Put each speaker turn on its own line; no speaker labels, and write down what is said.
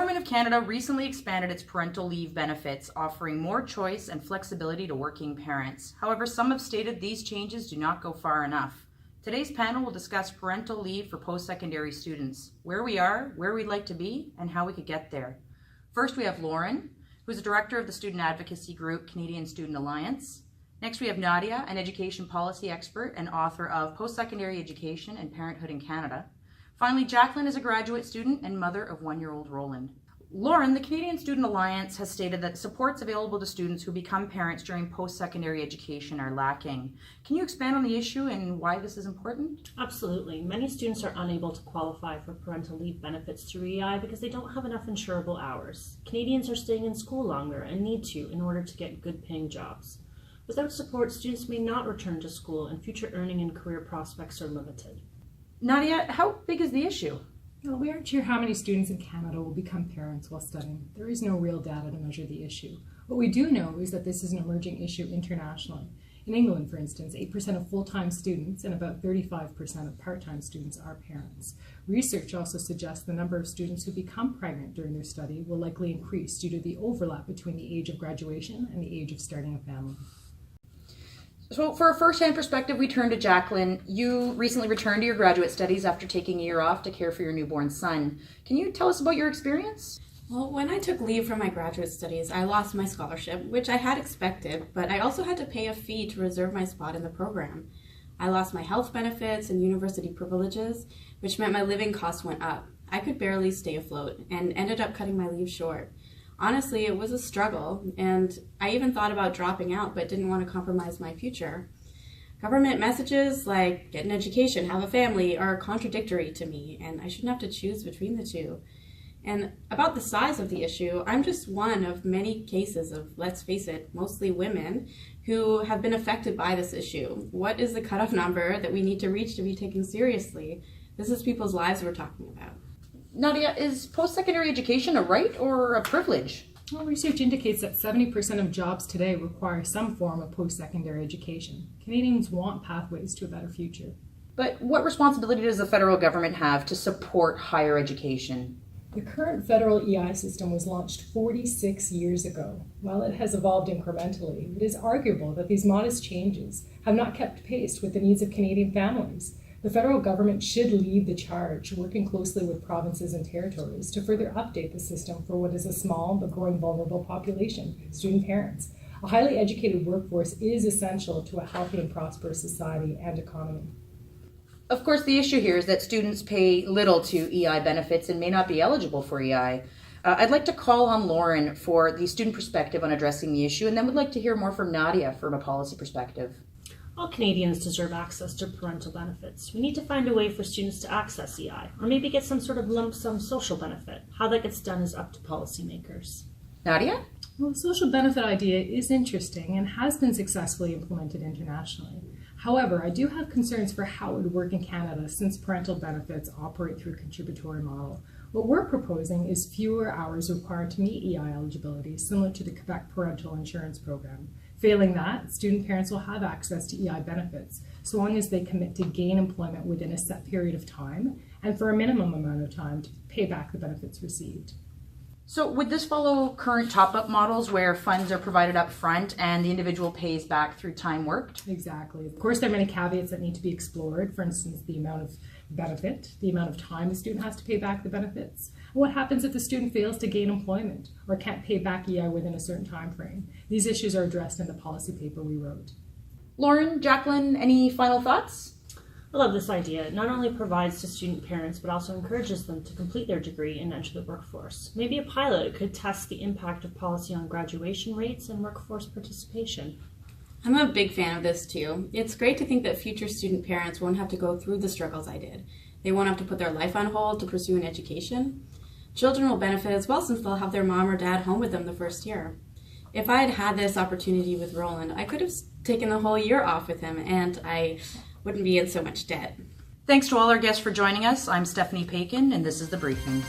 Government of Canada recently expanded its parental leave benefits, offering more choice and flexibility to working parents. However, some have stated these changes do not go far enough. Today's panel will discuss parental leave for post-secondary students, where we are, where we'd like to be, and how we could get there. First, we have Lauren, who is the director of the student advocacy group Canadian Student Alliance. Next, we have Nadia, an education policy expert and author of Post-Secondary Education and Parenthood in Canada. Finally, Jacqueline is a graduate student and mother of one-year-old Roland. Lauren, the Canadian Student Alliance has stated that supports available to students who become parents during post-secondary education are lacking. Can you expand on the issue and why this is important?
Absolutely. Many students are unable to qualify for parental leave benefits through EI because they don't have enough insurable hours. Canadians are staying in school longer and need to in order to get good-paying jobs. Without support, students may not return to school and future earning and career prospects are limited.
Nadia, how big is the issue?
Well, we aren't sure how many students in Canada will become parents while studying. There is no real data to measure the issue. What we do know is that this is an emerging issue internationally. In England, for instance, 8% of full-time students and about 35% of part-time students are parents. Research also suggests the number of students who become pregnant during their study will likely increase due to the overlap between the age of graduation and the age of starting a family.
So for a first-hand perspective, we turn to Jacqueline. You recently returned to your graduate studies after taking a year off to care for your newborn son. Can you tell us about your experience?
Well, when I took leave from my graduate studies, I lost my scholarship, which I had expected, but I also had to pay a fee to reserve my spot in the program. I lost my health benefits and university privileges, which meant my living costs went up. I could barely stay afloat and ended up cutting my leave short. Honestly, it was a struggle, and I even thought about dropping out, but didn't want to compromise my future. Government messages like get an education, have a family are contradictory to me, and I shouldn't have to choose between the two. And about the size of the issue, I'm just one of many cases of, let's face it, mostly women who have been affected by this issue. What is the cutoff number that we need to reach to be taken seriously? This is people's lives we're talking about.
Nadia, is post-secondary education a right or a privilege?
Well, research indicates that 70% of jobs today require some form of post-secondary education. Canadians want pathways to a better future.
But what responsibility does the federal government have to support higher education?
The current federal EI system was launched 46 years ago. While it has evolved incrementally, it is arguable that these modest changes have not kept pace with the needs of Canadian families. The federal government should lead the charge, working closely with provinces and territories to further update the system for what is a small but growing vulnerable population, student parents. A highly educated workforce is essential to a healthy and prosperous society and economy.
Of course, the issue here is that students pay little to EI benefits and may not be eligible for EI. I'd like to call on Lauren for the student perspective on addressing the issue, and then would like to hear more from Nadia from a policy perspective.
All Canadians deserve access to parental benefits. We need to find a way for students to access EI, or maybe get some sort of lump sum social benefit. How that gets done is up to policymakers.
Nadia?
Well, the social benefit idea is interesting and has been successfully implemented internationally. However, I do have concerns for how it would work in Canada since parental benefits operate through a contributory model. What we're proposing is fewer hours required to meet EI eligibility, similar to the Quebec Parental Insurance Program. Failing that, student parents will have access to EI benefits, so long as they commit to gain employment within a set period of time and for a minimum amount of time to pay back the benefits received.
So would this follow current top-up models where funds are provided up front and the individual pays back through time worked?
Exactly. Of course, there are many caveats that need to be explored. For instance, the amount of benefit, the amount of time the student has to pay back the benefits. What happens if the student fails to gain employment or can't pay back EI within a certain time frame? These issues are addressed in the policy paper we wrote.
Lauren, Jacqueline, any final thoughts?
I love this idea. It not only provides to student parents, but also encourages them to complete their degree and enter the workforce. Maybe a pilot could test the impact of policy on graduation rates and workforce participation.
I'm a big fan of this too. It's great to think that future student parents won't have to go through the struggles I did. They won't have to put their life on hold to pursue an education. Children will benefit as well since they'll have their mom or dad home with them the first year. If I had had this opportunity with Roland, I could have taken the whole year off with him and I wouldn't be in so much debt.
Thanks to all our guests for joining us. I'm Stephanie Paikin, and this is The Briefing.